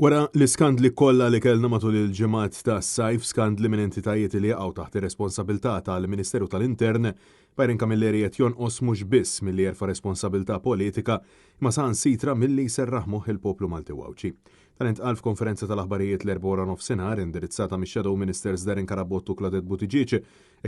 Wara l-iskandli kollha li kellna matul il-ġimgħat tas-sajf, skandli minn entitajiet li jaqgħu taħt ir-responsabilità tal-Ministeru tal-Intern, Byron Camilleri qed jonqos mhux biss milli jerfa' responsabilità politika, imma saħansitra milli jserraħ moħħ il-poplu Malti Wawċi. Dan intqal f'konferenza tal-aħbarijiet l-4 nofsinhar indirizzata mix-Shadow Ministers Darren Karabottu u Claudette Buttigieg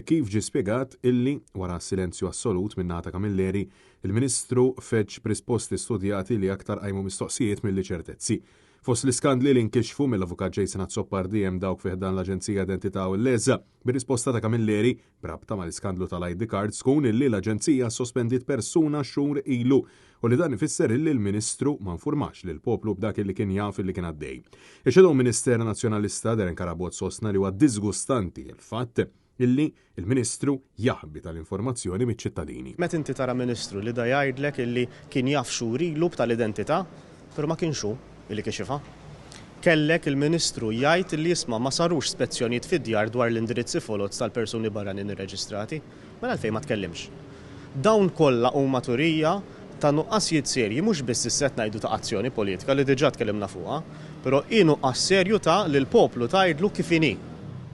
kif ġie spjegat illi wara silenzju assolut minn ta' Camilleri, il-Ministru feġġ risposti studjati li aktar qajmu mistoqsijiet milli ċertezzi. Fost l-iskandli li nkixfu mill-avukat Jason Azzopardi hemm dawk fih dan l-Aġenzija Identità u l-Leża bir-risposta ta' Camilleri brabta mal-iskandlu tal-ID cards tkun illi l-Aġenzija sospendit persuna xhur ilu u li dan ifisser illi l-Ministru ma nfurmax lil poplu b'dak illi kien jaf illi kien għaddej. Ix-Shadow Minister Nazzjonalista Darren Karabott sostna li huwa disgustanti il-fatt illi il-Ministru jaħbi tal-informazzjoni miċ-ċittadini. Meta inti tara Ministru li da jgħidlek illi kien jaf xhur ilu tal-identità, però ma kienx hu illi kixifha. Kellek il-Ministru jgħid li jisma' ma sarux spezzjonijiet fid-djar dwar l-indirizzi folots tal-persuni barranin irreġistrati, mela għalfejn ma tkellimx. Dawn kollha huma turija ta' nuqqasijiet serji mhux biss is-set ngħidu ta' azzjoni politika li diġà tkellimna fuqha, però hi nuqqas serju ta' li l-poplu tgħidlu kif inhi.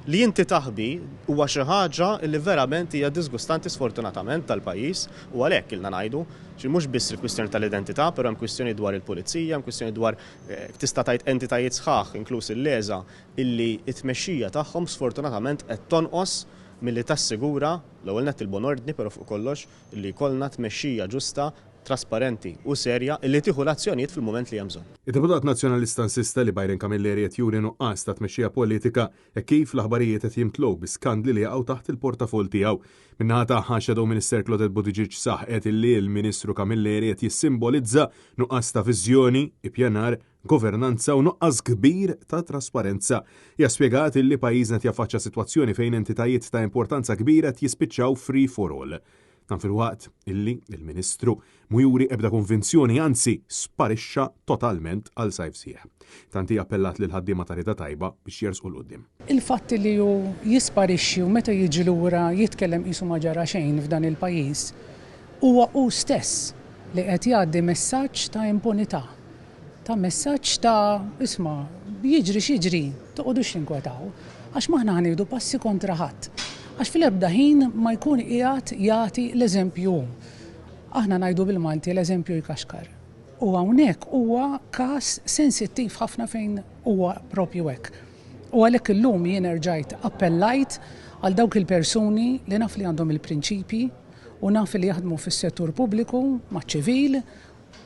Li inti taħbi huwa xi ħaġa li verament hija disgustanti sfortunatament tal-pajjiż u għalhekk ilna ngħidu xi mhux biss il-kwistjoni tal-identità, però hemm kwistjoni dwar il-pulizija, hemm kwistjoni dwar tista' tgħid entitajiet sħaħ inkluż il-leża illi t-tmexxija tagħhom sfortunatament qed tonqos milli tassigura l-ewwel nett il-bon ordni però fuq kollox illi jkollna tmexxija ġusta, trasparenti u serja illi tieħu l-azzjonijiet fil-mument li hemm bżonn. Il-Deputat Nazzjonalista insista li Byron Camilleri qed juri nuqqas ta' tmexxija politika e kif l-aħbarijiet qed jimtlow bi skandli li jaqgħu taħt il-portafol tiegħu. Minnaħa tagħha Shadow Minister Claudette Buttigieg saħqet illi l-Ministru Camilleri qed jissimbolizza nuqqas ta' viżjoni, ippjanar, governanza u nuqqas kbir ta' trasparenza. Hija spjegat illi pajjiżna qed jaffaċċja sitwazzjoni fejn entitajiet ta' importanza kbira qed jispiċċaw free for all. Dan fil-waqt illi il-Ministru mu juri ebda konvinzjoni anzi sparixxa totalment għal sajf sieħ. Tanti appellat lil ħaddiema ta' Rida Tajba biex jersqu l-qudiem. Il-fatt li hu jisparixxi u meta jiġi lura jitkellem qisu ma ġara xejn f'dan il-pajjiż huwa hu stess li qed jgħaddi messaġġ ta' impunità. Ta' messaġġ ta' isma' jiġri x'jiġri, toqgħodux tinkwetaw għax maħna ħanieħdu passi kontra ħadd. Għax fil-ebda ħin ma jkun qiegħed jagħti l-eżempju. Aħna ngħidu bil-Malti l-eżempju jkaxkar. U hawnhekk huwa każ sensittiv ħafna fejn huwa proprju hekk. U għalhekk illum jien rġajt appellajt għal dawk il-persuni li naf li għandhom il-prinċipji u naf li jaħdmu fis-settur pubbliku maċ-ċivil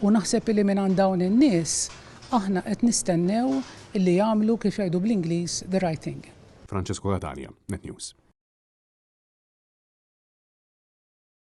u naħseb li minn dawn in-nies aħna qed nistennew illi jagħmlu kif jgħidu bl-Ingliż the right thing. Francesco Catania, Net News.